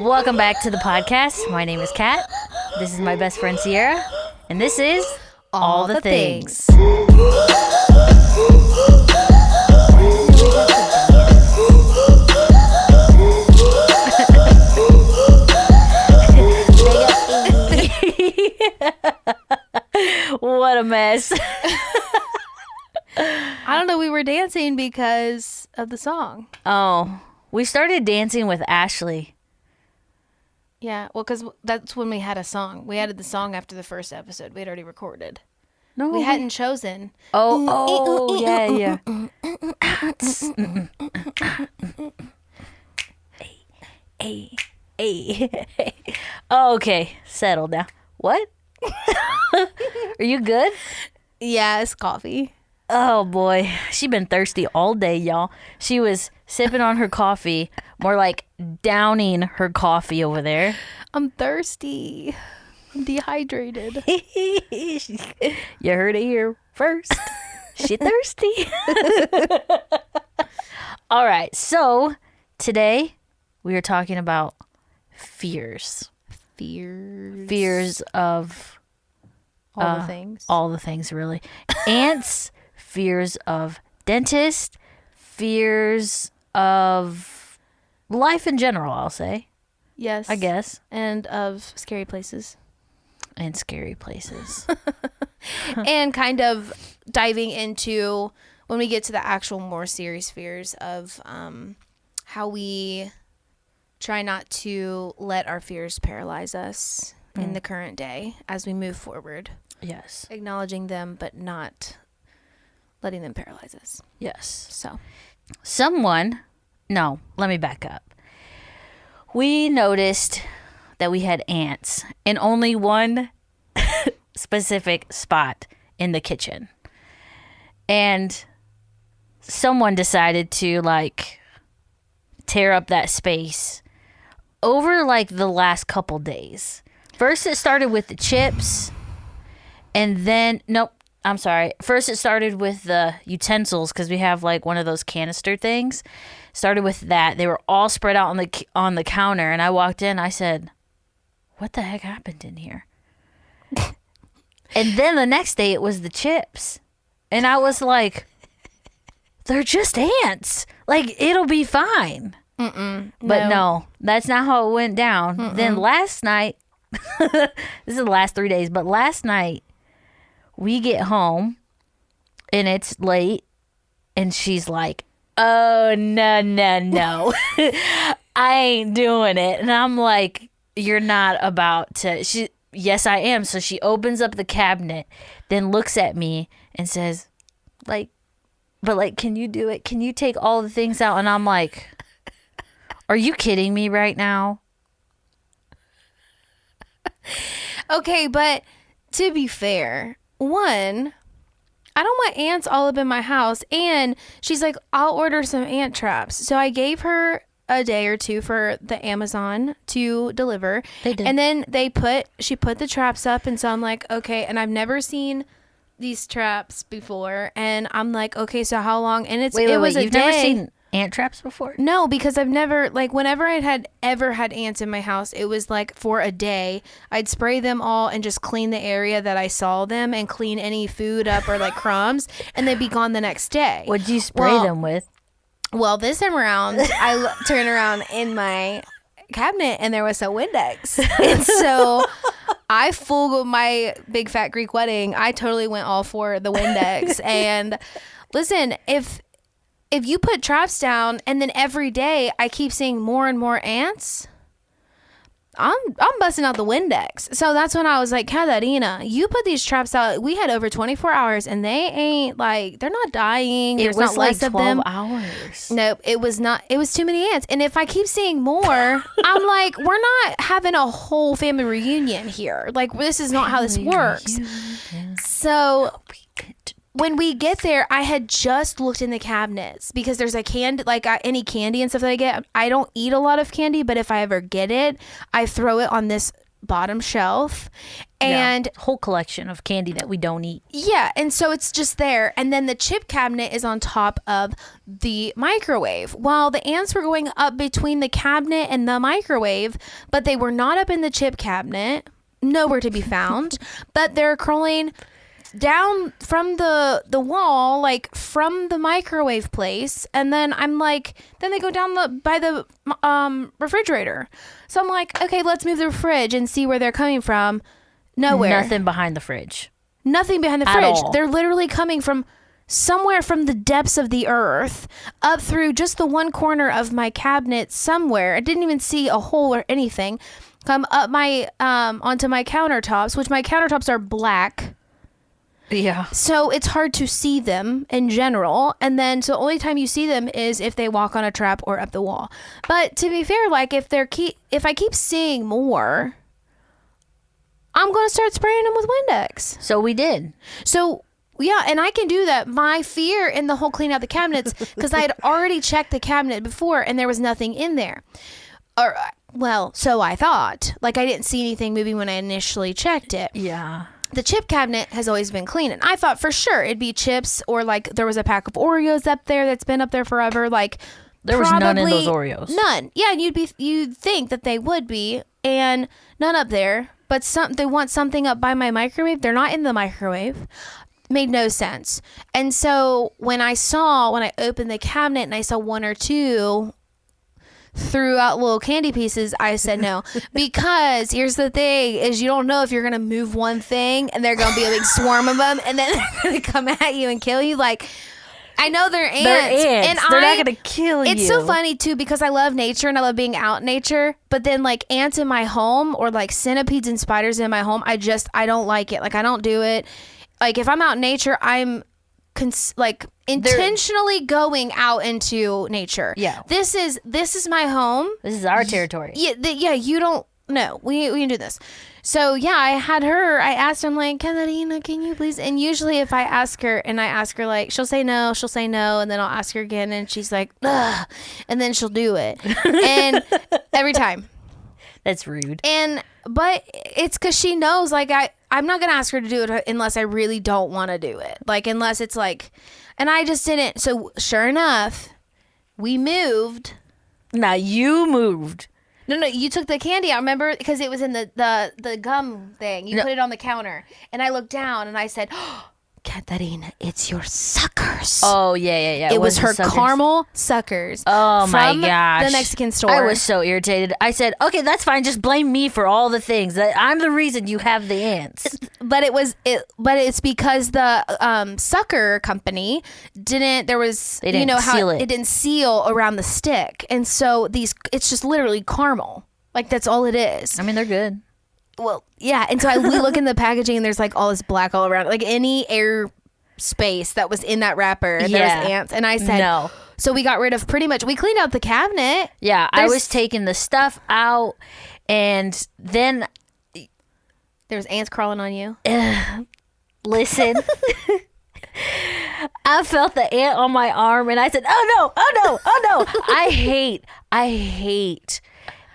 Welcome back to the podcast. My name is Kat. This is my best friend Sierra. And this is All the Things. What a mess. I don't know. We were dancing because of the song. Oh, we started dancing with Ashley. Yeah, well, because that's when we had a song. We added the song after the first episode. We had already recorded. No, We hadn't chosen. Oh, yeah. Hey. Oh, okay, settle down. What? Are you good? Yeah, it's coffee. Oh boy, she been thirsty all day, y'all. She was sipping on her coffee, more like downing her coffee over there. I'm thirsty. I'm dehydrated. You heard it here first. She thirsty. All right, so today we are talking about fears. Fears of All the things. all the things, really. Ants, fears of dentist, fears of life in general, I'll say. Yes. I guess. And of scary places. And scary places. And kind of diving into, when we get to the actual more serious fears of how we try not to let our fears paralyze us in the current day as we move forward. Yes. Acknowledging them, but not letting them paralyze us. Yes. So, Let me back up. We noticed that we had ants in only one specific spot in the kitchen. And someone decided to tear up that space over the last couple days. First it started with the chips, and then First it started with the utensils, because we have one of those canister things. Started with that. They were all spread out on the counter, and I walked in. I said, "What the heck happened in here?" And then the next day it was the chips, and I was like, "They're just ants. It'll be fine." But no, that's not how it went down. Then last night, this is the last 3 days, but last night we get home and it's late, and she's like, "Oh, no. I ain't doing it." And I'm like, "You're not about to." Yes, I am. So she opens up the cabinet, then looks at me and says, "Can you do it? Can you take all the things out?" And I'm like, "Are you kidding me right now?" Okay, but to be fair, one, I don't want ants all up in my house. And she's like, "I'll order some ant traps." So I gave her a day or two for the Amazon to deliver. They did. And then she put the traps up. And so I'm like, okay. And I've never seen these traps before. And I'm like, okay, so how long? And it was a You've day. never seen ant traps before? No, because I've never, whenever I had ever had ants in my house, it was for a day. I'd spray them all and just clean the area that I saw them and clean any food up or crumbs, and they'd be gone the next day. What'd you spray them with? Well, this time around, I turned around in my cabinet and there was a Windex. And so my big fat Greek wedding, I totally went all for the Windex. And listen, if you put traps down and then every day I keep seeing more and more ants, I'm busting out the Windex. So that's when I was like, "Katarina, you put these traps out." We had over 24 hours and they ain't they're not dying. There's not less of them. 12 hours. Nope, it was not. It was too many ants. And if I keep seeing more, I'm like, we're not having a whole family reunion here. This is not how this works. So when we get there, I had just looked in the cabinets because there's a candy, any candy and stuff that I get. I don't eat a lot of candy, but if I ever get it, I throw it on this bottom shelf. And whole collection of candy that we don't eat. yeah, and so it's just there. And then the chip cabinet is on top of the microwave. While the ants were going up between the cabinet and the microwave, but they were not up in the chip cabinet, nowhere to be found. But they're crawling down from the wall, like from the microwave place, and then I'm like, then they go down by the refrigerator. So I'm like, okay, let's move the fridge and see where they're coming from. Nowhere. Nothing behind the fridge. Nothing behind the At fridge. all. They're literally coming from somewhere from the depths of the earth up through just the one corner of my cabinet somewhere. I didn't even see a hole or anything. Come up my onto my countertops, which my countertops are black. Yeah. So it's hard to see them in general. And then so the only time you see them is if they walk on a trap or up the wall. But to be fair, like if I keep seeing more, I'm going to start spraying them with Windex. So we did. So yeah, and I can do that. My fear in the whole clean out the cabinets, because I had already checked the cabinet before and there was nothing in there. Or well, so I thought. Like I didn't see anything moving when I initially checked it. Yeah. The chip cabinet has always been clean, and I thought for sure it'd be chips, or like there was a pack of Oreos up there that's been up there forever. Like There was none in those probably Oreos. None. Yeah, and you'd think that they would be, and none up there. But they want something up by my microwave. They're not in the microwave. Made no sense. And so when I opened the cabinet and I saw one or two threw out little candy pieces, I said no. Because here's the thing is you don't know if you're going to move one thing and they're going to be a big swarm of them and then they're going to come at you and kill you. Like, I know they're ants. They're ants. And They're not going to kill you. It's so funny too because I love nature and I love being out in nature. But then like ants in my home or like centipedes and spiders in my home, I don't like it. Like I don't do it. Like if I'm out in nature, I'm intentionally going out into nature. Yeah. This is my home. This is our territory. Yeah. You don't. No, we can do this. So yeah, I asked her, I'm like, Katarina, can you please? And usually if I ask her like, she'll say no, and then I'll ask her again and she's like, ugh, and then she'll do it. And every time. That's rude. But it's because she knows, like, I'm not going to ask her to do it unless I really don't want to do it. Like, unless it's like, and I just didn't. So sure enough, we moved. Now you moved. No, you took the candy out, remember? Because it was in the gum thing. You put it on the counter. And I looked down and I said, oh, Katarina, it's your suckers. Oh, yeah. It was her suckers. caramel suckers. Oh, my from gosh. the Mexican store. I was so irritated. I said, okay, that's fine. Just blame me for all the things. I'm the reason you have the ants. But it's because the sucker company didn't seal it didn't seal around the stick. And so it's just literally caramel. Like that's all it is. I mean, they're good. Well, yeah. And so we look in the packaging and there's like all this black all around. Like any air space that was in that wrapper, there was ants. And I said, no. So we got rid of we cleaned out the cabinet. Yeah, I was taking the stuff out and then... There's ants crawling on you. Listen. I felt the ant on my arm and I said, oh no. I hate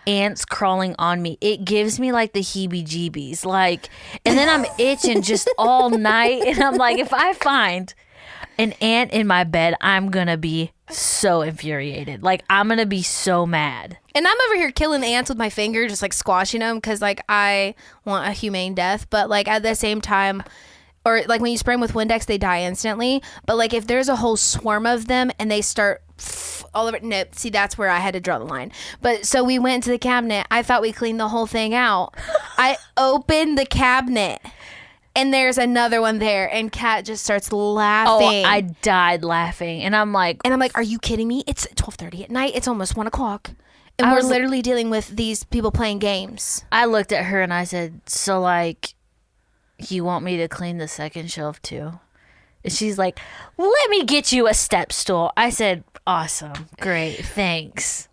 ants crawling on me. It gives me like the heebie-jeebies. Like, and then I'm itching just all night. And I'm like, if I find an ant in my bed, I'm going to be so infuriated. Like, I'm going to be so mad. And I'm over here killing ants with my finger, just like squashing them because like I want a humane death. But like at the same time, or like when you spray them with Windex, they die instantly. But like if there's a whole swarm of them and they start all over, no, see, that's where I had to draw the line. But so we went to the cabinet. I thought we cleaned the whole thing out. I opened the cabinet and there's another one there. And Kat just starts laughing. Oh, I died laughing. And I'm like, are you kidding me? It's 12:30 at night. It's almost 1 o'clock. And we're literally dealing with these people playing games. I looked at her and I said, so like, you want me to clean the second shelf too? And she's like, let me get you a step stool. I said, awesome. Great. Thanks.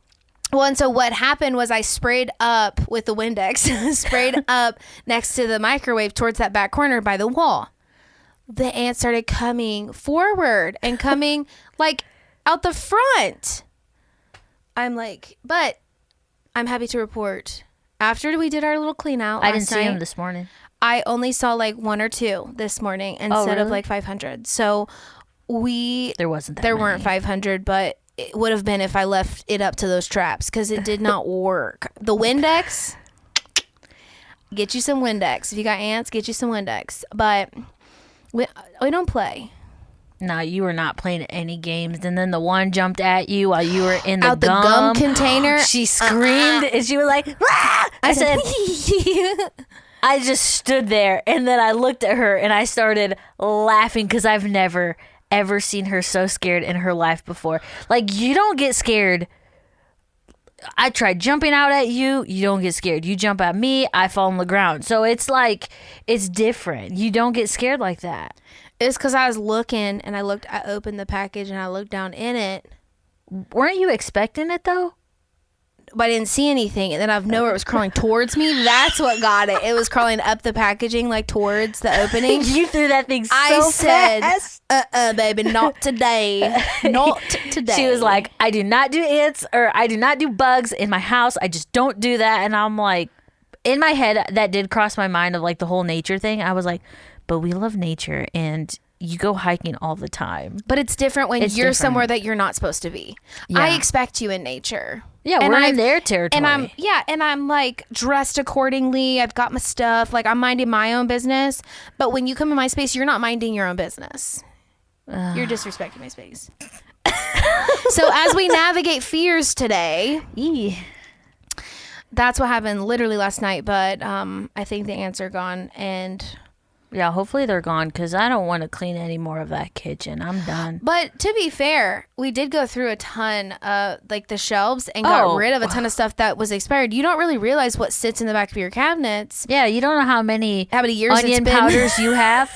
Well, and so what happened was I sprayed up with the Windex, sprayed up next to the microwave towards that back corner by the wall. The ants started coming forward and coming like out the front. I'm like, but I'm happy to report After we did our little clean out I didn't last see night, him this morning. I only saw like 1 or 2 this morning instead of really? like 500. So There wasn't that there many. weren't 500, but it would have been if I left it up to those traps because it did not work. The Windex, get you some Windex. If you got ants, get you some Windex. But we don't play. No, you were not playing any games. And then the one jumped at you while you were in the Out the gum container. She screamed and she was like, "Ah!" I said, I just stood there and then I looked at her and I started laughing because I've never, ever seen her so scared in her life before. Like, you don't get scared. I tried jumping out at you. You don't get scared. You jump at me. I fall on the ground. So it's like, it's different. You don't get scared like that. It's because I was looking and I opened the package and I looked down in it, Weren't you expecting it though? but I didn't see anything. And then out of nowhere, it was crawling towards me. That's what got it. It was crawling up the packaging, like towards the opening. You threw that thing so I said, fast. baby, not today. Not today. She was like, I do not do ants or I do not do bugs in my house. I just don't do that. And I'm like, in my head, that did cross my mind of like the whole nature thing. I was like, but we love nature and you go hiking all the time. But it's different when It's you're different. somewhere that you're not supposed to be. Yeah. I expect you in nature. Yeah, And we're in I've- their territory. And I'm like dressed accordingly. I've got my stuff. Like I'm minding my own business. But when you come in my space, you're not minding your own business. You're disrespecting my space. So as we navigate fears today, Eee. that's what happened literally last night. But I think the ants are gone. And Yeah, hopefully they're gone because I don't want to clean any more of that kitchen. I'm done. but to be fair, we did go through a ton of like the shelves and got Oh. rid of a ton of stuff that was expired. You don't really realize what sits in the back of your cabinets. Yeah, you don't know how many Years it's onion been. powders you have.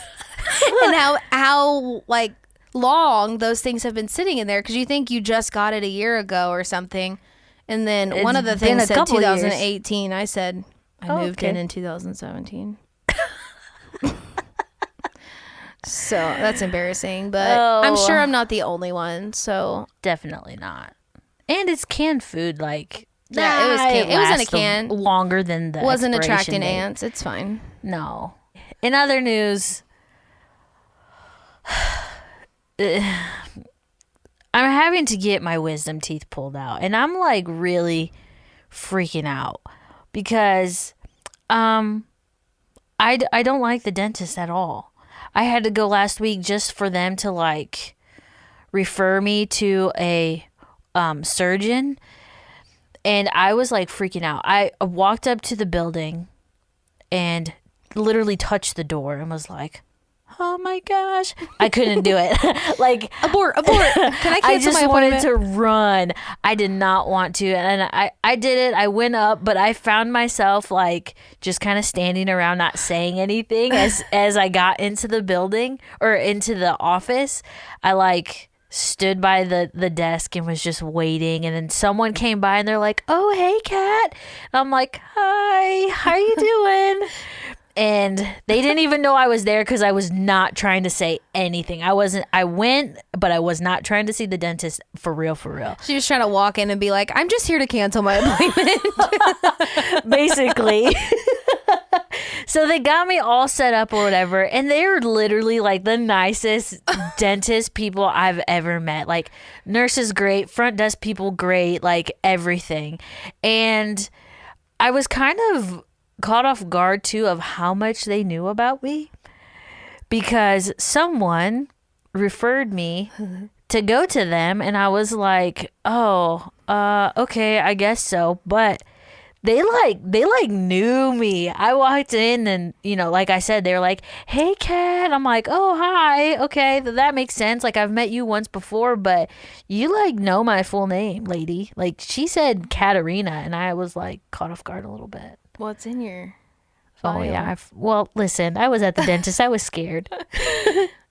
And how like long those things have been sitting in there because you think you just got it a year ago or something, and then one of the It's been things a said couple years. 2018. I said I Oh, moved okay. in 2017. So that's embarrassing, but I'm Oh. sure I'm not the only one. So Definitely not. And it's canned food. Like, Yeah, it was canned. It was in a lasts can. longer than the wasn't expiration attracting date. ants. It's fine. No. In other news, I'm having to get my wisdom teeth pulled out, and I'm like really freaking out because I don't like the dentist at all. I had to go last week just for them to like refer me to a surgeon, and I was like freaking out. I walked up to the building and literally touched the door and was like, oh my gosh, I couldn't do it. Like, Abort. Can I cancel I just my wanted appointment? to run. I did not want to. And I did it. I went up, but I found myself like just kind of standing around, not saying anything as I got into the building or into the office. I like stood by the desk and was just waiting. And then someone came by and they're like, oh, hey, Kat. And I'm like, hi, how are you doing? And they didn't even know I was there because I was not trying to say anything. I went, but I was not trying to see the dentist for real, for real. She was trying to walk in and be like, I'm just here to cancel my appointment. Basically. So they got me all set up or whatever. And they were literally like the nicest dentist people I've ever met. Like nurses, great. Front desk people, great. Like everything. And I was kind of caught off guard too of how much they knew about me because someone referred me to go to them and I was like, oh, okay, I guess so. But they knew me. I walked in and, like I said, they were like, hey, Kat. I'm like, oh, hi. Okay, that makes sense. Like I've met you once before, but you like know my full name, lady. Like she said Katarina and I was like caught off guard a little bit. What's in your Oh file? yeah. Well, listen, I was at the dentist. I was scared.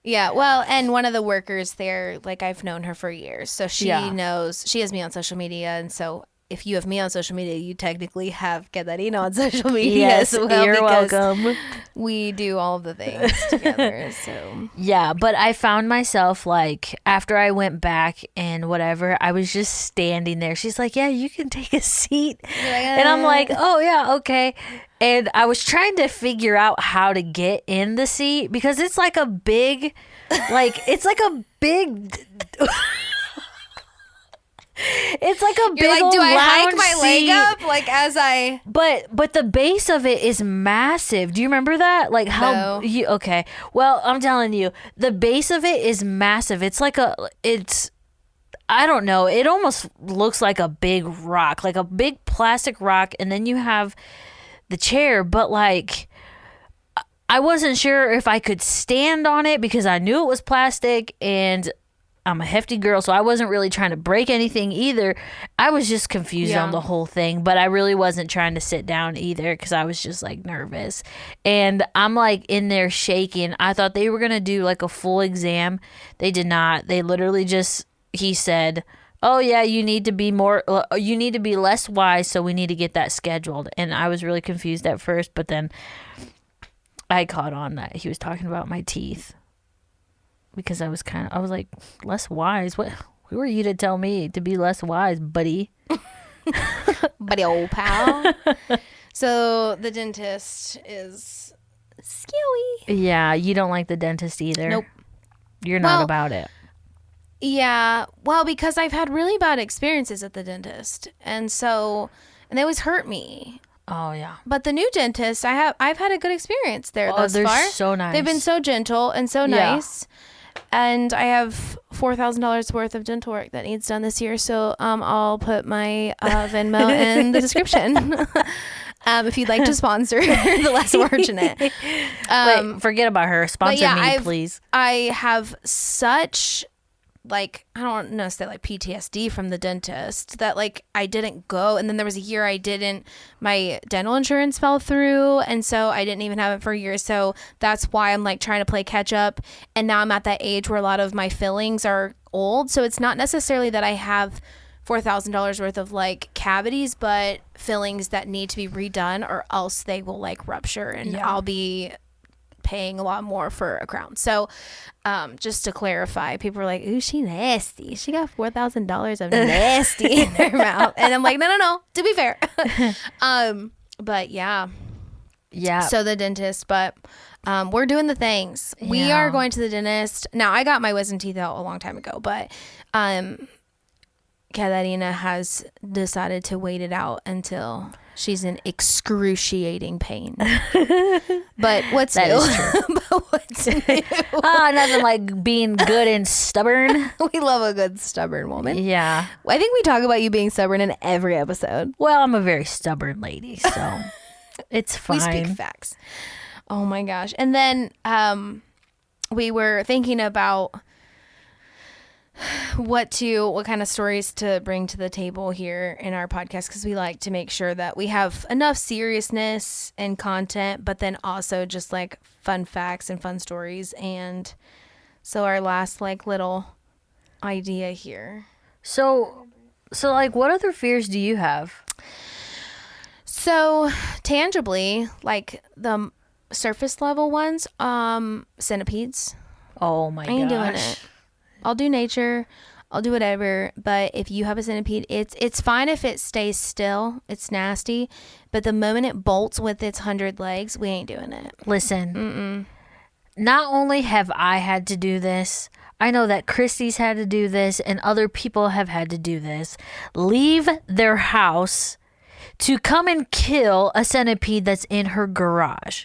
Yeah, well, and one of the workers there, like I've known her for years, so she Yeah. knows, she has me on social media, and so if you have me on social media, you technically have Quedarina on social media Yes, as well. you're because welcome. We do all of the things together. So Yeah, but I found myself like after I went back and whatever, I was just standing there. She's like, "Yeah, you can take a seat," and I'm like, "Oh yeah, okay." And I was trying to figure out how to get in the seat because it's like a big, it's like a big. It's like a big you're like, old do I hike lounge my leg seat. up like as I? But the base of it is massive. Do you remember that? Like how No. you okay. Well, I'm telling you, the base of it is massive. It's like I don't know. It almost looks like a big rock, like a big plastic rock, and then you have the chair, but like I wasn't sure if I could stand on it because I knew it was plastic and I'm a hefty girl, so I wasn't really trying to break anything either. I was just confused on the whole thing, but I really wasn't trying to sit down either because I was just like nervous. And I'm like in there shaking. I thought they were going to do like a full exam. They did not. They literally just, he said, "Oh yeah, you need to be less wise, so we need to get that scheduled." And I was really confused at first, but then I caught on that he was talking about my teeth. Because I was like, less wise? What? Who are you to tell me to be less wise, buddy? Buddy old pal. So the dentist is scary. Yeah, you don't like the dentist either. Nope. You're not about it. Yeah. Well, because I've had really bad experiences at the dentist. And they always hurt me. Oh yeah. But the new dentist, I've had a good experience there thus they're far. so nice. They've been so gentle and so nice. And I have $4,000 worth of dental work that needs done this year, so I'll put my Venmo in the description if you'd like to sponsor the less fortunate. Wait, forget about her. Sponsor me, please. I have such I don't know, say like PTSD from the dentist that like I didn't go, and then there was a year my dental insurance fell through, and so I didn't even have it for a year. So that's why I'm like trying to play catch up, and now I'm at that age where a lot of my fillings are old, so it's not necessarily that I have $4,000 worth of like cavities, but fillings that need to be redone or else they will like rupture, and I'll be paying a lot more for a crown. So just to clarify, people are like, "Ooh, she nasty. She got $4,000 of nasty in her mouth." And I'm like, no, to be fair. But yeah. So the dentist, but we're doing the things. We are going to the dentist. Now, I got my wisdom teeth out a long time ago, but Quedarina has decided to wait it out until she's in excruciating pain. But what's that new? Is true. But what's new? Nothing like being good and stubborn. We love a good stubborn woman. Yeah. I think we talk about you being stubborn in every episode. Well, I'm a very stubborn lady, so it's fine. We speak facts. Oh my gosh. And then we were thinking about what kind of stories to bring to the table here in our podcast, because we like to make sure that we have enough seriousness and content, but then also just like fun facts and fun stories. And so our last like little idea here. So like what other fears do you have? So tangibly, like the surface level ones, centipedes. Oh my gosh. I ain't doing it. I'll do nature. I'll do whatever. But if you have a centipede, it's fine if it stays still. It's nasty. But the moment it bolts with its 100 legs, we ain't doing it. Listen, not only have I had to do this, I know that Christy's had to do this and other people have had to do this. Leave their house to come and kill a centipede that's in her garage.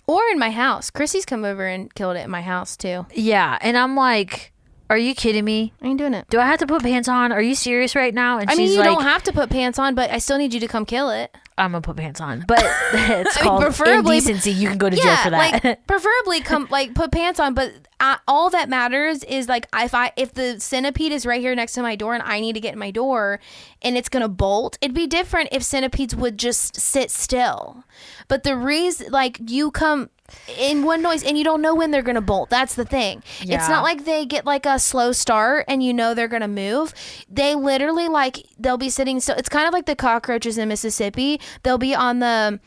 Or in my house. Chrissy's come over and killed it in my house too. Yeah. And I'm like, are you kidding me? I ain't doing it. Do I have to put pants on? Are you serious right now? And I mean, she's you like, don't have to put pants on, but I still need you to come kill it. I'm going to put pants on. But it's called preferably- indecency. You can go to jail for that. Like, preferably put pants on, but all that matters is like if the centipede is right here next to my door and I need to get in my door and it's gonna bolt, it'd be different if centipedes would just sit still. But the reason, like, you come in one noise and you don't know when they're gonna bolt. That's the thing. Yeah. It's not like they get like a slow start and you know they're gonna move. They literally, like, they'll be sitting still. It's kind of like the cockroaches in Mississippi. They'll be on the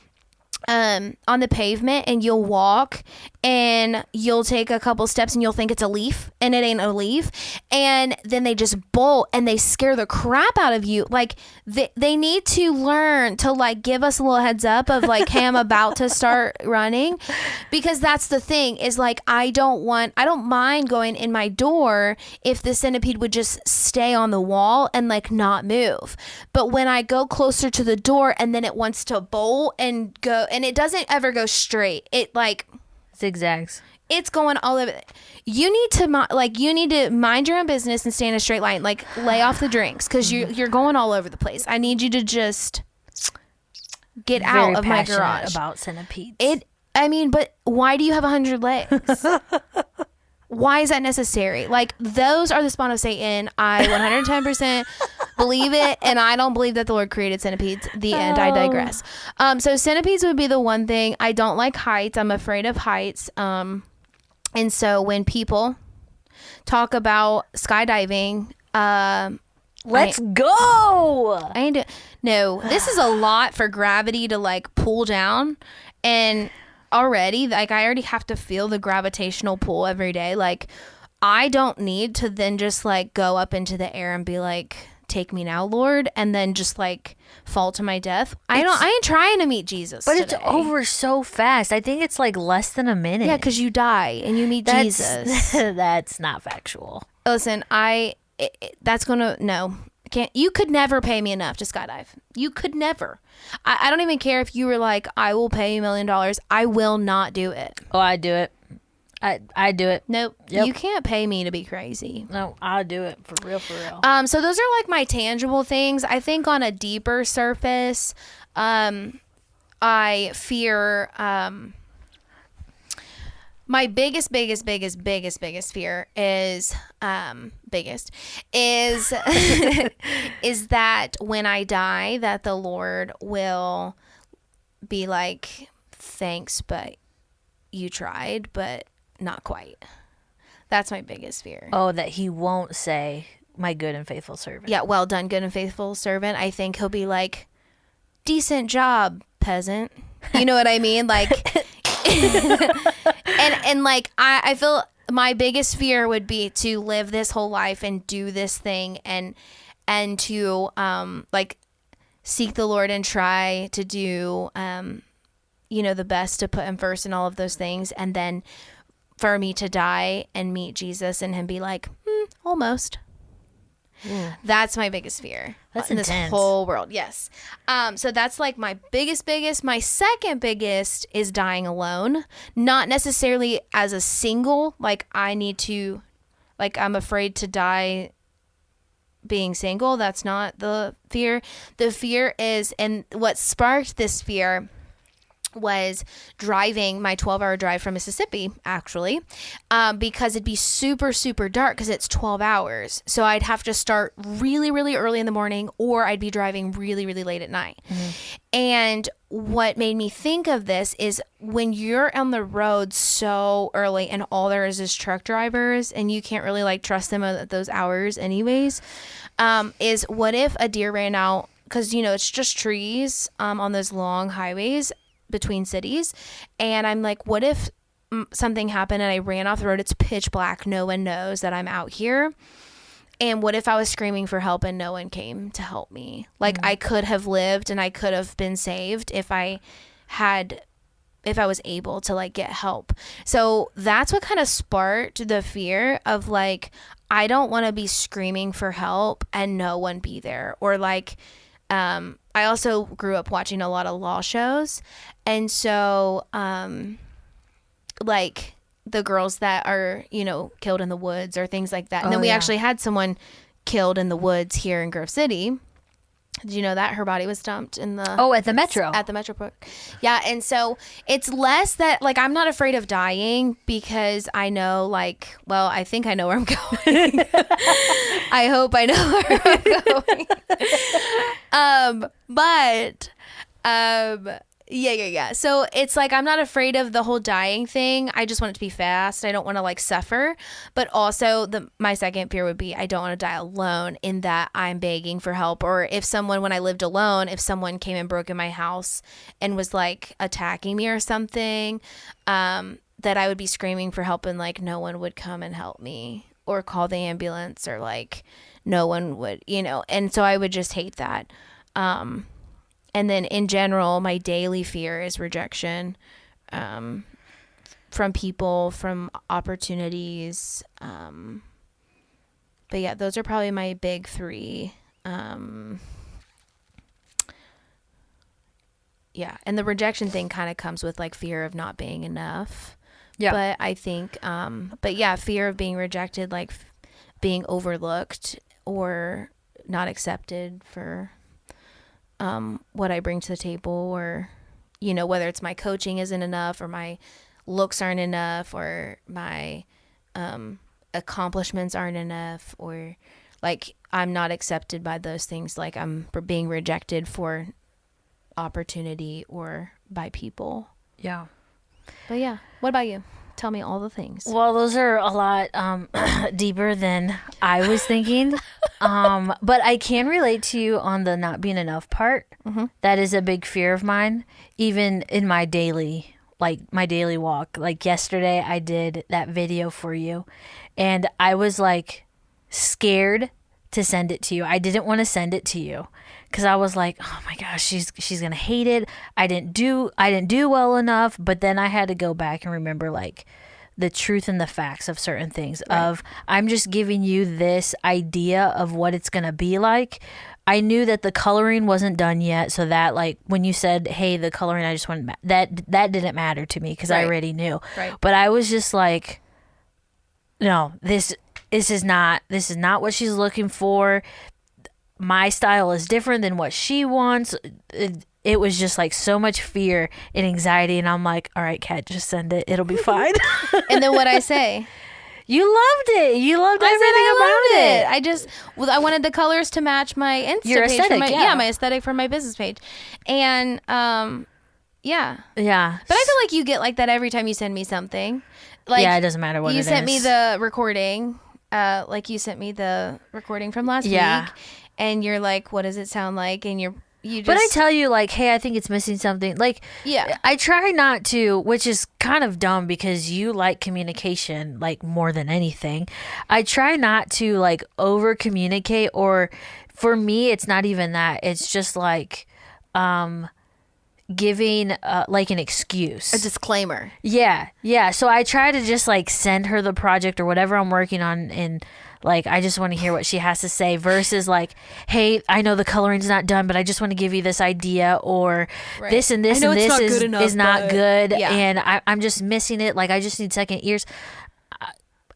pavement and you'll walk and you'll take a couple steps and you'll think it's a leaf and it ain't a leaf, and then they just bolt and they scare the crap out of you. Like, they need to learn to, like, give us a little heads up of like, hey, I'm about to start running, because that's the thing is, like, I don't mind going in my door if the centipede would just stay on the wall and like not move. But when I go closer to the door and then it wants to bolt and go, and it doesn't ever go straight, it like zigzags. It's going all over. You need to mind your own business and stay in a straight line. Like, lay off the drinks, because you're going all over the place. I need you to just get out of my garage. About centipedes. But why do you have 100 legs? Why is that necessary? Like, those are the spawn of Satan. I 110% believe it, and I don't believe that the Lord created centipedes. The end. I digress. So centipedes would be the one thing. I don't like heights. I'm afraid of heights. And so when people talk about skydiving, let's go. No, this is a lot for gravity to like pull down, and already, like, I already have to feel the gravitational pull every day. Like, I don't need to then just like go up into the air and be like, take me now, Lord, and then just like fall to my death. I ain't trying to meet Jesus. But today. it's over so fast. I think it's like less than a minute. Yeah, because you die and you meet Jesus. That's not factual. Listen, you could never pay me enough to skydive. You could never. I don't even care if you were like, I will pay you $1 million. I will not do it. Oh, I do it. I do it. Nope. Yep. You can't pay me to be crazy. No, I'll do it for real, for real. So those are like my tangible things. I think on a deeper surface, I fear, my biggest fear is is that when I die, that the Lord will be like, thanks, but you tried, but not quite. That's my biggest fear. Oh, that he won't say, my good and faithful servant. Yeah, well done, good and faithful servant. I think he'll be like, decent job, peasant. You know what I mean? Like, and like, I feel my biggest fear would be to live this whole life and do this thing and to like seek the Lord and try to do the best to put him first and all of those things, and then for me to die and meet Jesus and him be like, almost. Yeah. That's my biggest fear. That's in intense. This whole world. Yes. So that's like my biggest. My second biggest is dying alone. Not necessarily as a single. Like, I'm afraid to die being single. That's not the fear. The fear is, and what sparked this fear was driving my 12-hour drive from Mississippi, actually, because it'd be super, super dark because it's 12 hours. So I'd have to start really, really early in the morning, or I'd be driving really, really late at night. Mm-hmm. And what made me think of this is when you're on the road so early and all there is truck drivers and you can't really like trust them at those hours anyways, is what if a deer ran out, because, it's just trees on those long highways between cities, and I'm like, what if something happened and I ran off the road, it's pitch black, no one knows that I'm out here, and what if I was screaming for help and no one came to help me? Like, I could have lived and I could have been saved if I was able to like get help. So that's what kind of sparked the fear of like, I don't want to be screaming for help and no one be there. Or like, I also grew up watching a lot of law shows. And so, like the girls that are, killed in the woods or things like that. And then we actually had someone killed in the woods here in Grove City. Did you know that her body was dumped in the at the Metro. at the Metro Park? Yeah, and so it's less that like I'm not afraid of dying because I know like I think I know where I'm going. I hope I know where I'm going. Yeah. So it's like I'm not afraid of the whole dying thing. I just want it to be fast. I don't want to like suffer. But also my second fear would be I don't want to die alone in that I'm begging for help. Or when I lived alone, if someone came and broke in my house and was like attacking me or something, that I would be screaming for help and like no one would come and help me or call the ambulance or like no one would, and so I would just hate that. And then in general, my daily fear is rejection from people, from opportunities. But yeah, those are probably my big three. Yeah, and the rejection thing kind of comes with like fear of not being enough. Yeah. But I think, fear of being rejected, like being overlooked or not accepted for what I bring to the table, or whether it's my coaching isn't enough or my looks aren't enough or my accomplishments aren't enough, or like I'm not accepted by those things, like I'm being rejected for opportunity or by people. Yeah. But yeah, what about you? Tell me all the things. Well, those are a lot deeper than I was thinking. But I can relate to you on the not being enough part. Mm-hmm. That is a big fear of mine, even in my daily walk. Like yesterday, I did that video for you, and I was like scared to send it to you. I didn't want to send it to you because I was like, oh my gosh, she's gonna hate it. I didn't do well enough. But then I had to go back and remember like the truth and the facts of certain things. Right. Of I'm just giving you this idea of what it's gonna be like. I knew that the coloring wasn't done yet, so that like when you said, "Hey, the coloring," I just wanted that didn't matter to me because I already knew. Right. But I was just like, no, this is not what she's looking for. My style is different than what she wants. It was just like so much fear and anxiety, and I'm like, all right, Kat, just send it. It'll be fine. And then what'd I say? You loved it. You loved everything about it. I wanted the colors to match my Insta Your page. Aesthetic, my aesthetic for my business page. And yeah. Yeah. But I feel like you get like that every time you send me something. Like, yeah, it doesn't matter what it is. You sent me the recording. Like you sent me the recording from last week. And you're like, what does it sound like? And you just... But I tell you, like, hey, I think it's missing something. Like, yeah, I try not to, which is kind of dumb because you like communication, like, more than anything. I try not to, like, over communicate, or for me, it's not even that. It's just like, giving like an excuse, a disclaimer. Yeah. So I try to just like send her the project or whatever I'm working on, and like I just want to hear what she has to say, versus like, hey, I know the coloring's not done, but I just want to give you this idea, or this and this and this is not good, and I'm just missing it. Like I just need second ears.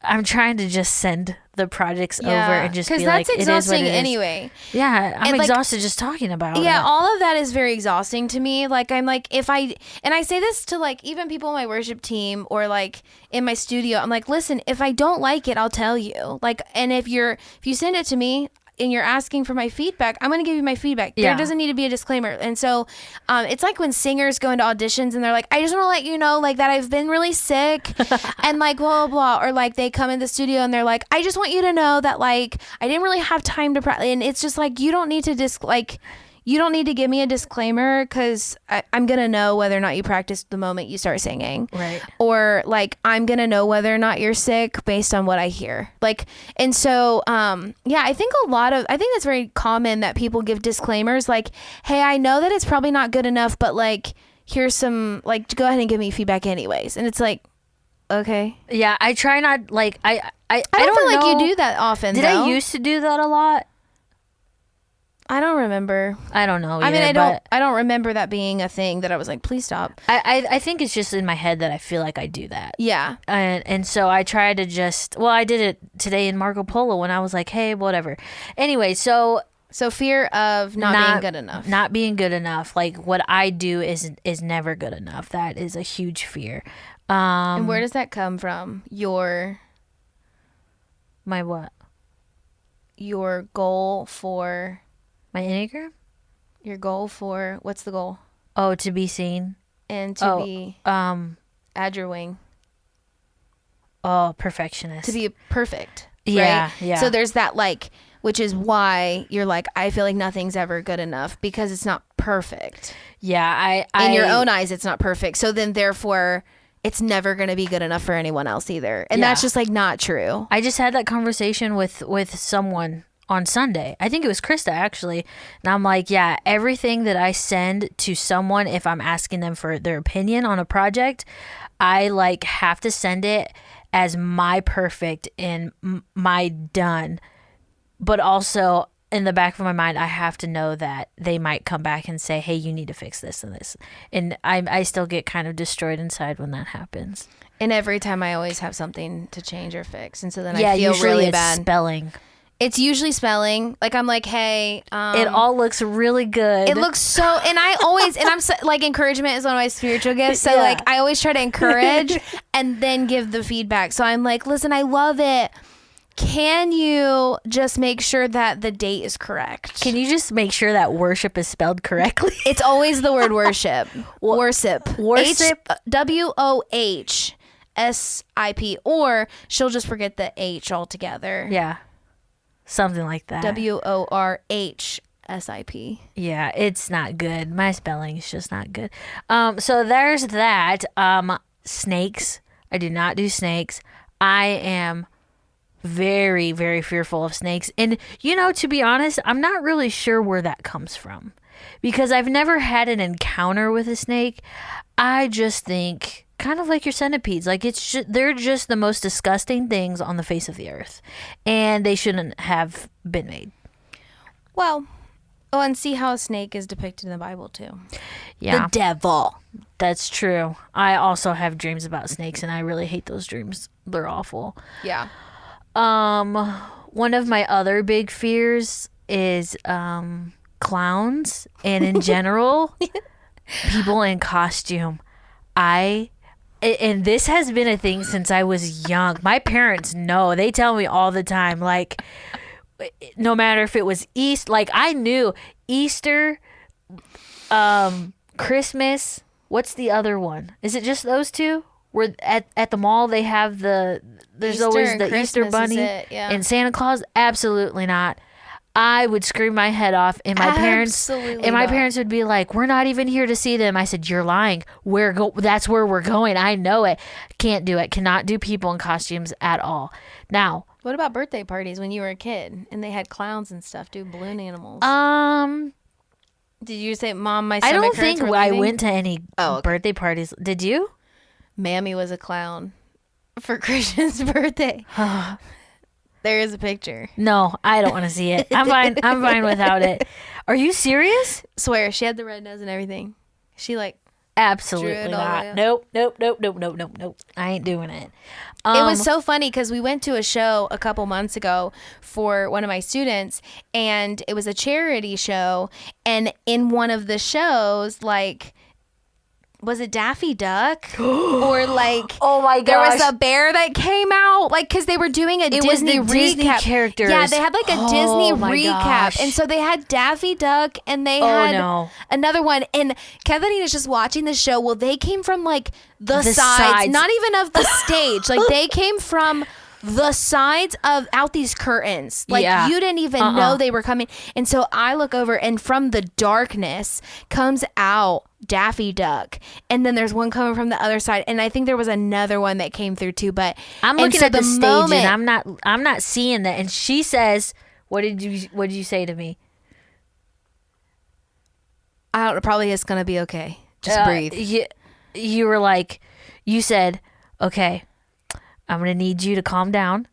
I'm trying to just send the projects over and just be like, it is what it is. Because that's exhausting anyway. Yeah, I'm exhausted just talking about it. Yeah, all of that is very exhausting to me. Like, I'm like, and I say this to like even people in my worship team or like in my studio, I'm like, listen, if I don't like it, I'll tell you. Like, and if you send it to me and you're asking for my feedback, I'm going to give you my feedback. Yeah. There doesn't need to be a disclaimer. And so it's like when singers go into auditions and they're like, I just want to let you know like that I've been really sick and like blah, blah, blah. Or like they come in the studio and they're like, I just want you to know that like I didn't really have time to practice. And it's just like, you don't need to you don't need to give me a disclaimer because I'm going to know whether or not you practiced the moment you start singing. Right. Or like, I'm going to know whether or not you're sick based on what I hear. Like, and so, I think that's very common that people give disclaimers like, hey, I know that it's probably not good enough, but like, here's some, like, go ahead and give me feedback anyways. And it's like, okay. Yeah. I try not like, I don't feel know. like you do that often. Did I used to do that a lot? I don't remember. I don't know either, I don't remember that being a thing that I was like, please stop. I think it's just in my head that I feel like I do that. Yeah. And so I try to I did it today in Marco Polo when I was like, hey, whatever. Anyway, so So fear of not being good enough. Not being good enough. Like what I do is never good enough. That is a huge fear. And where does that come from? My what? Your goal for My Enneagram? your goal for what's the goal? Oh, to be seen. And to be at your wing. Oh, perfectionist. To be perfect. Yeah, right? yeah. So there's that like, which is why you're like, I feel like nothing's ever good enough because it's not perfect. Yeah, In your own eyes, it's not perfect. So then therefore, it's never going to be good enough for anyone else either. And that's just like not true. I just had that conversation with someone on Sunday. I think it was Krista actually. And I'm like, yeah, everything that I send to someone, if I'm asking them for their opinion on a project, I like have to send it as my perfect and my done. But also in the back of my mind, I have to know that they might come back and say, hey, you need to fix this and this. And I still get kind of destroyed inside when that happens. And every time I always have something to change or fix. And so then Yeah, I feel usually really it's bad. spelling. It's usually spelling. Like I'm like, hey, It all looks really good. it looks so, and I always, and I'm so, like, encouragement is one of my spiritual gifts. So Yeah. like, I always try to encourage and then give the feedback. So I'm like, listen, I love it. Can you just make sure that the date is correct? Can you just make sure that worship is spelled correctly? It's always the word worship. Worship. Worship. WOHSIP. Or she'll just forget the H altogether. Yeah. Something like that. WORHSIP. Yeah, it's not good. My spelling is just not good. So there's that. Snakes. I do not do snakes. I am very, very fearful of snakes. And, to be honest, I'm not really sure where that comes from because I've never had an encounter with a snake. I just think kind of like your centipedes, like they're just the most disgusting things on the face of the earth and they shouldn't have been made. Well, and see how a snake is depicted in the Bible too. Yeah. The devil. That's true. I also have dreams about snakes and I really hate those dreams. They're awful. Yeah. One of my other big fears is clowns and in general people in costume. And this has been a thing since I was young. My parents know. They tell me all the time, like, no matter if it was like I knew Easter, Christmas. What's the other one? Is it just those two? Where at the mall they have there's Easter always and the Christmas Easter is bunny it, yeah. and Santa Claus? Absolutely not. I would scream my head off, and my parents would be like, "We're not even here to see them." I said, "You're lying. That's where we're going. I know it. Can't do it. Cannot do people in costumes at all." Now, What about birthday parties when you were a kid and they had clowns and stuff, do balloon animals? Did you say, Mom, my I stomach don't hurts, think we're I leaving? went to any birthday parties. Did you? Mammy was a clown for Christian's birthday. There is a picture. No, I don't want to see it. I'm fine. I'm fine without it. Are you serious? Swear, she had the red nose and everything. She like Absolutely Drew it all the way not. up. Nope. I ain't doing it. it was so funny because we went to a show a couple months ago for one of my students, and it was a charity show. And in one of the shows, like, was it Daffy Duck or like? Oh my There was gosh. a bear that came out, like, because they were doing a It was Disney the Disney recap. characters. Yeah, they had like a Disney Oh my recap, gosh. and so they had Daffy Duck, and they Oh, had no. another one. And Kathleen is just watching the show. Well, they came from like the The sides, sides. not even of the stage. Like they came from the sides of out these curtains. Like Yeah. you didn't even know they were coming. And so I look over, and from the darkness comes out Daffy Duck, and then there's one coming from the other side, and I think there was another one that came through too. But I'm and looking so at the stage moment- and I'm not seeing that. And she says, what did you say to me? I don't know, probably it's gonna be okay. Just breathe. You were like, you said, okay, I'm going to need you to calm down.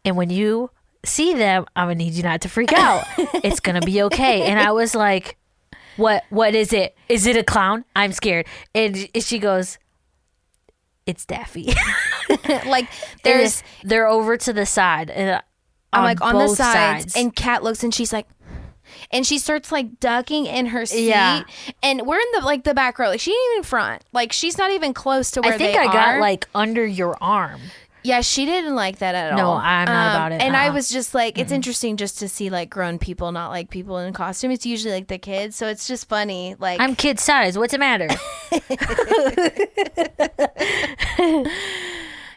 And when you see them, I'm going to need you not to freak out. It's going to be okay. And I was like, what is it? Is it a clown? I'm scared. And she goes, it's Daffy. Like there's they're over to the side. And I'm like on the both sides, and Kat looks and she's like, and she starts like ducking in her seat. Yeah. And we're in the back row. Like she ain't even front. Like she's not even close to where I think they I are. got like under your arm. Yeah, she didn't like that at No, all. I'm not about it. And I was just like, it's interesting just to see like grown people, not like people in costume. It's usually like the kids, so it's just funny. Like I'm kid size. What's the matter?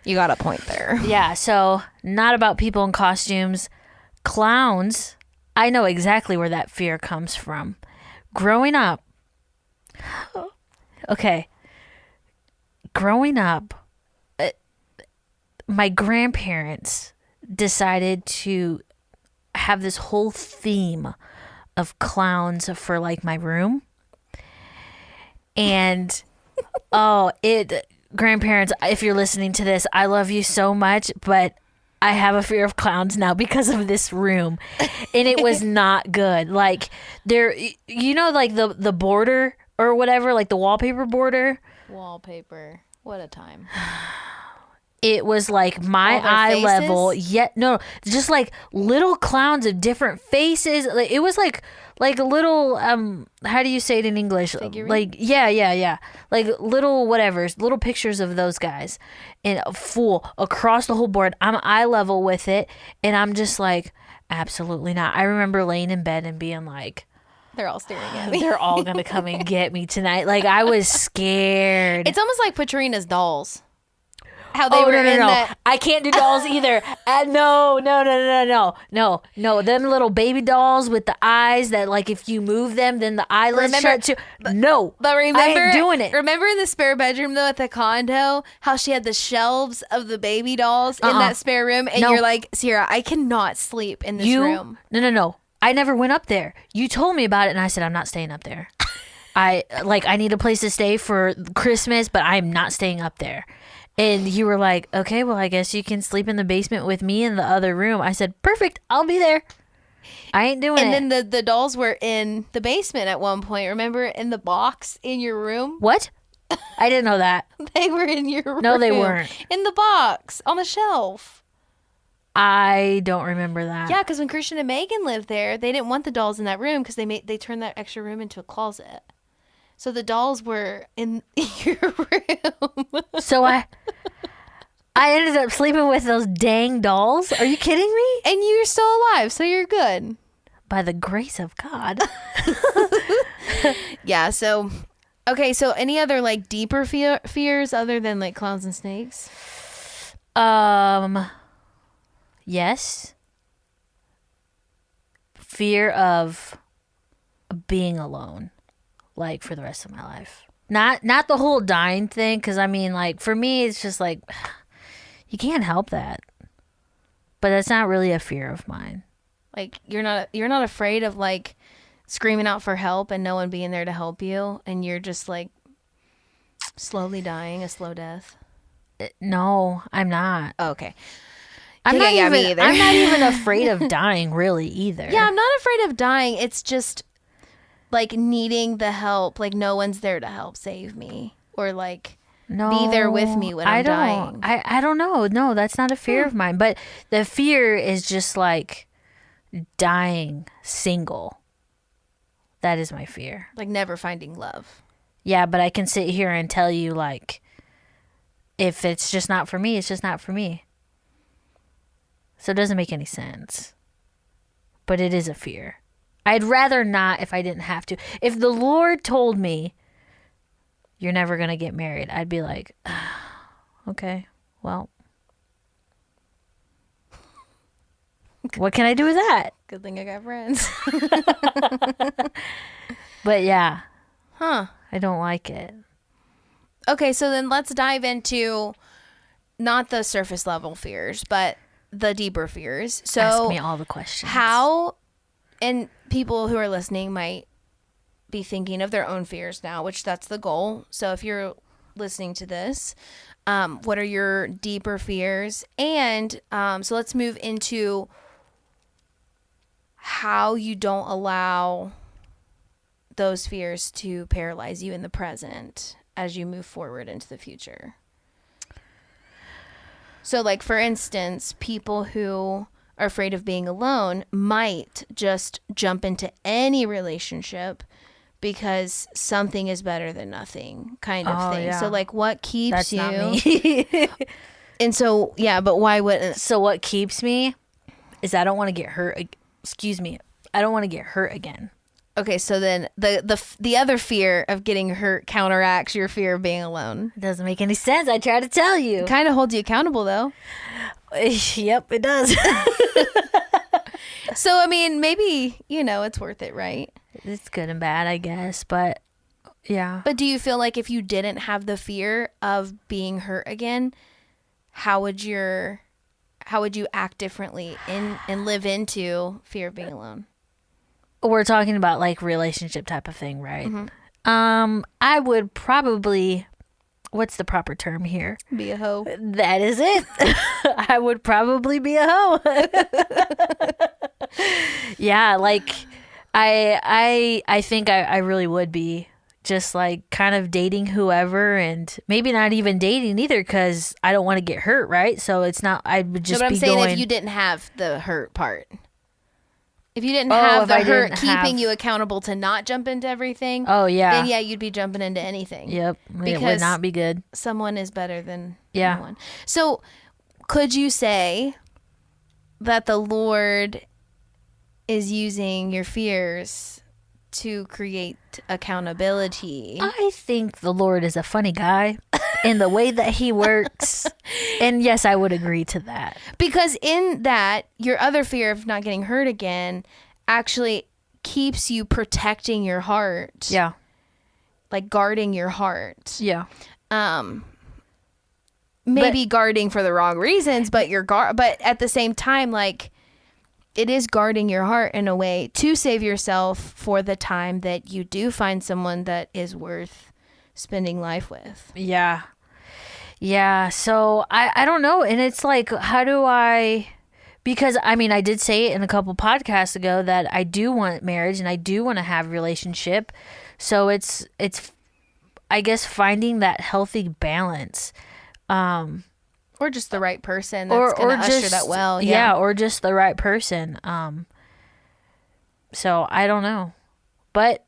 you got a point there. Yeah, so not about people in costumes. Clowns, I know exactly where that fear comes from. Growing up, my grandparents decided to have this whole theme of clowns for like my room. And grandparents, if you're listening to this, I love you so much, but I have a fear of clowns now because of this room. And it was not good. Like there, like the border or whatever, like the wallpaper border. Wallpaper. What a time. It was like my All their eye faces? level. Yet no, just like little clowns of different faces. Like it was like little how do you say it in English? Figurine? Like yeah. Like little whatevers, little pictures of those guys. And full across the whole board. I'm eye level with it, and I'm just like, absolutely not. I remember laying in bed and being like, They're all staring at me. they're all gonna come and get me tonight. Like I was scared. It's almost like Patrina's dolls. How they were in no. that. I can't do dolls either. No. Them little baby dolls with the eyes that, like, if you move them, then the eyelids Remember- shut too. No, But remember, I ain't doing it. Remember in the spare bedroom though at the condo, how she had the shelves of the baby dolls in that spare room, and No. you're like, Sierra, I cannot sleep in this room. No. I never went up there. You told me about it, and I said I'm not staying up there. I need a place to stay for Christmas, but I'm not staying up there. And you were like, okay, well, I guess you can sleep in the basement with me in the other room. I said, perfect, I'll be there. I ain't doing it. And then the dolls were in the basement at one point. Remember in the box in your room? What? I didn't know that. They were in your room. No, they weren't. In the box on the shelf. I don't remember that. Yeah, because when Christian and Megan lived there, they didn't want the dolls in that room because they turned that extra room into a closet. So the dolls were in your room. So I ended up sleeping with those dang dolls. Are you kidding me? And you're still alive, so you're good. By the grace of God. Yeah, so okay, so any other like deeper fears other than like clowns and snakes? Yes. Fear of being alone, like for the rest of my life. Not the whole dying thing, because I mean, like for me, it's just like you can't help that. But that's not really a fear of mine. Like you're not afraid of like screaming out for help and no one being there to help you, and you're just like slowly dying a slow death. No, I'm not. Oh, okay. I'm not yeah, even, me either. I'm not even afraid of dying, really, either. Yeah, I'm not afraid of dying. It's just like needing the help. Like no one's there to help save me or like be there with me when I'm dying. I don't know. No, that's not a fear of mine. But the fear is just like dying single. That is my fear. Like never finding love. Yeah, but I can sit here and tell you, like, if it's just not for me, it's just not for me. So it doesn't make any sense. But it is a fear. I'd rather not if I didn't have to. If the Lord told me, you're never going to get married, I'd be like, okay, well, what can I do with that? Good thing I got friends. But yeah, Huh. I don't like it. Okay, so then let's dive into not the surface level fears, but the deeper fears. So Ask me all the questions. how, and people who are listening might be thinking of their own fears now, which that's the goal. So if you're listening to this, what are your deeper fears? And so let's move into how you don't allow those fears to paralyze you in the present as you move forward into the future. So like, for instance, people who are afraid of being alone might just jump into any relationship because something is better than nothing kind of thing. Yeah. So like what keeps That's you? not me. And so, yeah, but why wouldn't? So what keeps me is I don't want to get hurt. Excuse me. I don't want to get hurt again. Okay, so then the other fear of getting hurt counteracts your fear of being alone. It doesn't make any sense. I try to tell you. Kind of holds you accountable though. Yep, it does. So, I mean, maybe, it's worth it, right? It's good and bad, I guess. But yeah. But do you feel like if you didn't have the fear of being hurt again, how would you act differently and live into fear of being alone? We're talking about like relationship type of thing, right? Mm-hmm. I would probably, what's the proper term here? Be a hoe. That is it. I would probably be a hoe. Yeah, like I think I really would be just like kind of dating whoever, and maybe not even dating either because I don't want to get hurt, right? So it's not, I would just No, but be I'm saying going. if you didn't have the hurt part. If you didn't Oh, have if the I hurt didn't keeping have- you accountable to not jump into everything, Oh yeah. then yeah, you'd be jumping into anything. Yep. It would Because- not be good. Someone is better than Yeah. no one. So could you say that the Lord is using your fears to create accountability? I think the Lord is a funny guy in the way that he works. And yes, I would agree to that. Because in that, your other fear of not getting hurt again actually keeps you protecting your heart. Yeah. Like guarding your heart. Yeah. Maybe guarding for the wrong reasons, but but at the same time, like, it is guarding your heart in a way to save yourself for the time that you do find someone that is worth spending life with. Yeah. Yeah. So I don't know. And it's like, how do I, because I mean, I did say it in a couple podcasts ago that I do want marriage and I do want to have relationship. So it's, I guess, finding that healthy balance. Or just the right person that's going to usher that well. Yeah. Or just the right person. So I don't know. But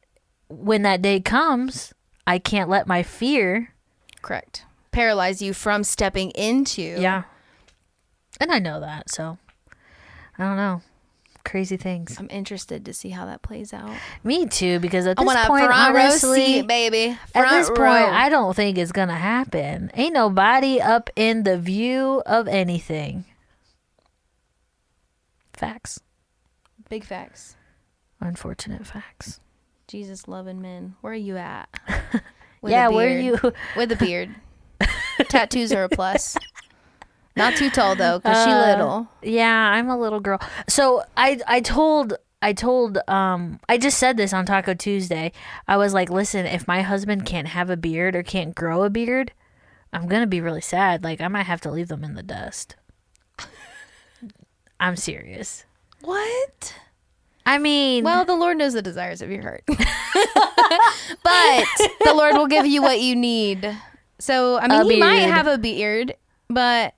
when that day comes, I can't let my fear. Correct. Paralyze you from stepping into. Yeah. And I know that. So I don't know. Crazy things. I'm interested to see how that plays out. Me too, because at I this want a point, front row honestly, seat, baby. at this point, row. I don't think it's going to happen. Ain't nobody up in the view of anything. Facts. Big facts. Unfortunate facts. Jesus loving men. Where are you at? Yeah, where are you? With a beard. Tattoos are a plus. Not too tall though, because she little. Yeah, I'm a little girl. So I just said this on Taco Tuesday. I was like, listen, if my husband can't have a beard or can't grow a beard, I'm going to be really sad. Like, I might have to leave them in the dust. I'm serious. What? I mean, Well, the Lord knows the desires of your heart. But the Lord will give you what you need. So, I mean, he might beard. have a beard, but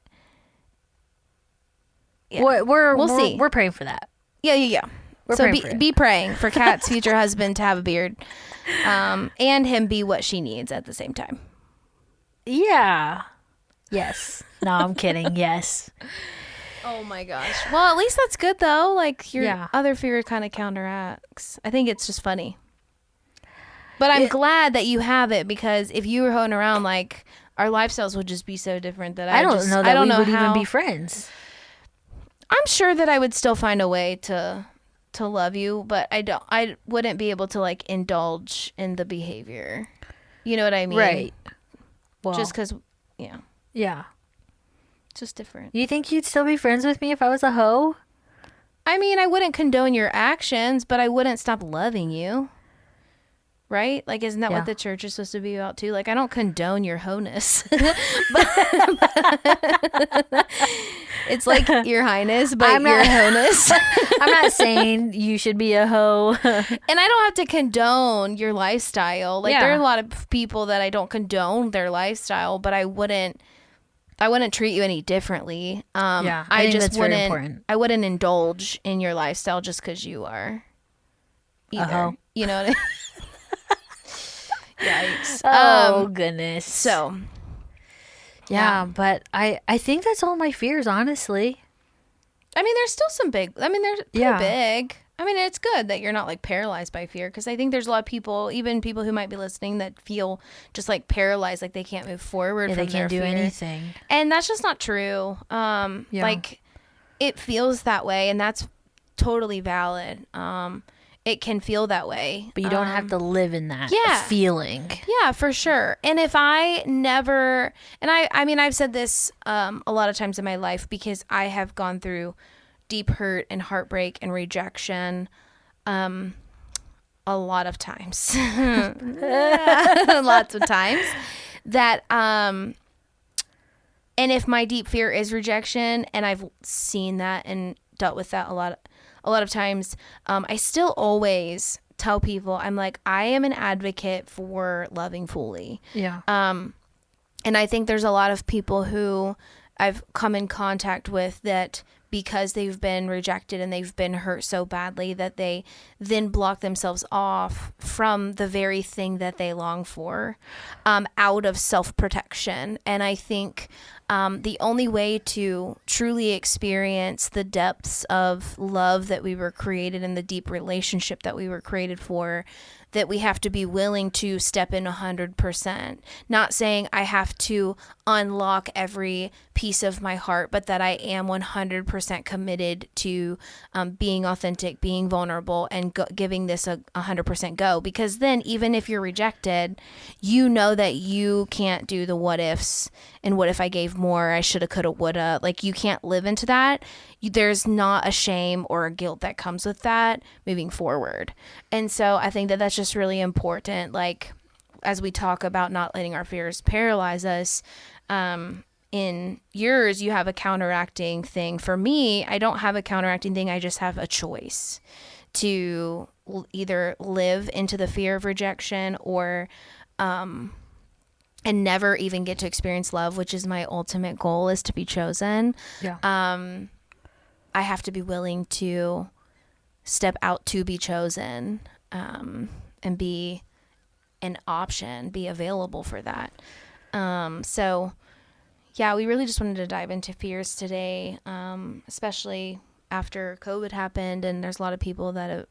yeah. we'll see. We're praying for that. Yeah. We're So praying for it. be praying for Kat's future husband to have a beard, and him be what she needs at the same time. Yeah. Yes. No, I'm kidding. Yes. Oh my gosh. Well, at least that's good though. Like your Yeah. other fear kind of counteracts. I think it's just funny. But I'm glad that you have it, because if you were hoeing around, like, our lifestyles would just be so different that I don't know that I don't we know would how, even be friends. I'm sure that I would still find a way to love you, but I wouldn't be able to like indulge in the behavior. You know what I mean? Right. Well, Just because, yeah, yeah. it's just different. You think you'd still be friends with me if I was a hoe? I mean, I wouldn't condone your actions, but I wouldn't stop loving you. Right? Like, isn't that Yeah. what the church is supposed to be about too? Like, I don't condone your ho-ness. It's like your highness, but I'm your not- ho-ness. I'm not saying you should be a hoe. And I don't have to condone your lifestyle. Like, Yeah. there are a lot of people that I don't condone their lifestyle, but I wouldn't I wouldn't treat you any differently. I I think just that's very wouldn't. important. I wouldn't indulge in your lifestyle just because you are. Either, hoe. you know what I mean? Yikes. Oh goodness. So. Yeah, but I think that's all my fears, honestly. I mean, there's still some big. I mean, they're pretty Yeah. big. I mean, it's good that you're not like paralyzed by fear, because I think there's a lot of people, even people who might be listening, that feel just like paralyzed, like they can't move forward Yeah, from they their can't do fear. anything. And that's just not true. Like it feels that way, and that's totally valid. It can feel that way, But you don't have to live in that yeah. feeling. Yeah, for sure. And if I never, and I mean, I've said this a lot of times in my life, because I have gone through deep hurt and heartbreak and rejection a lot of times. Lots of times. That, and if my deep fear is rejection, and I've seen that and dealt with that a lot of times, I still always tell people, I'm like, I am an advocate for loving fully. Yeah. And I think there's a lot of people who I've come in contact with that, because they've been rejected and they've been hurt so badly, that they then block themselves off from the very thing that they long for, out of self-protection. And I think the only way to truly experience the depths of love that we were created, and the deep relationship that we were created for, that we have to be willing to step in 100%. Not saying I have to unlock every piece of my heart, but that I am 100% committed to being authentic, being vulnerable, and giving this a 100% go. Because then, even if you're rejected, you know that you can't do the what ifs, and what if I gave more, I shoulda, coulda, woulda. Like, you can't live into that. There's not a shame or a guilt that comes with that moving forward. And so I think that that's just really important. Like, as we talk about not letting our fears paralyze us, in yours, you have a counteracting thing. For me, I don't have a counteracting thing. I just have a choice to either live into the fear of rejection, or, and never even get to experience love, which is my ultimate goal, is to be chosen. Yeah. I have to be willing to step out to be chosen, and be an option, be available for that. So yeah, we really just wanted to dive into fears today, especially after COVID happened, and there's a lot of people that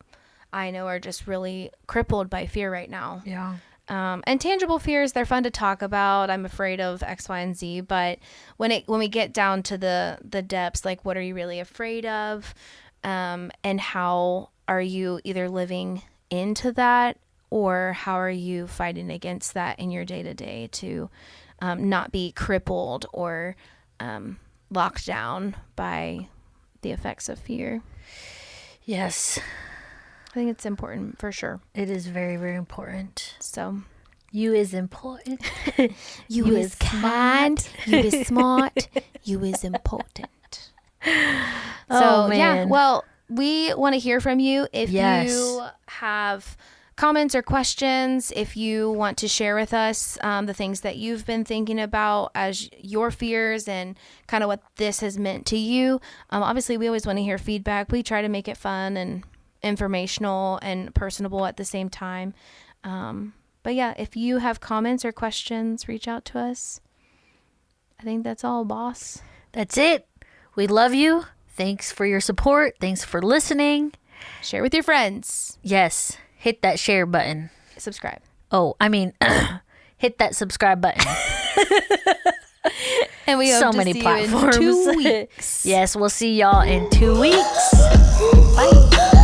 I know are just really crippled by fear right now. Yeah. And tangible fears, they're fun to talk about. I'm afraid of X, Y, and Z. But when we get down to the depths, like, what are you really afraid of? And how are you either living into that, or how are you fighting against that in your day-to-day to not be crippled or locked down by the effects of fear? Yes. I think it's important, for sure. It is very, very important. So, You is important. you is kind, you is smart, you is important. Oh, So, yeah, man. well, we want to hear from you. If Yes. you have comments or questions, if you want to share with us the things that you've been thinking about as your fears, and kind of what this has meant to you. Obviously, we always want to hear feedback. We try to make it fun and informational and personable at the same time. But yeah, if you have comments or questions, reach out to us. I think that's all, boss. That's it. We love you. Thanks for your support. Thanks for listening. Share with your friends. Yes. Hit that share button. Subscribe. Oh, I mean, hit that subscribe button. And we hope So to many see platforms. you in 2 weeks. Yes, we'll see y'all in 2 weeks. Bye.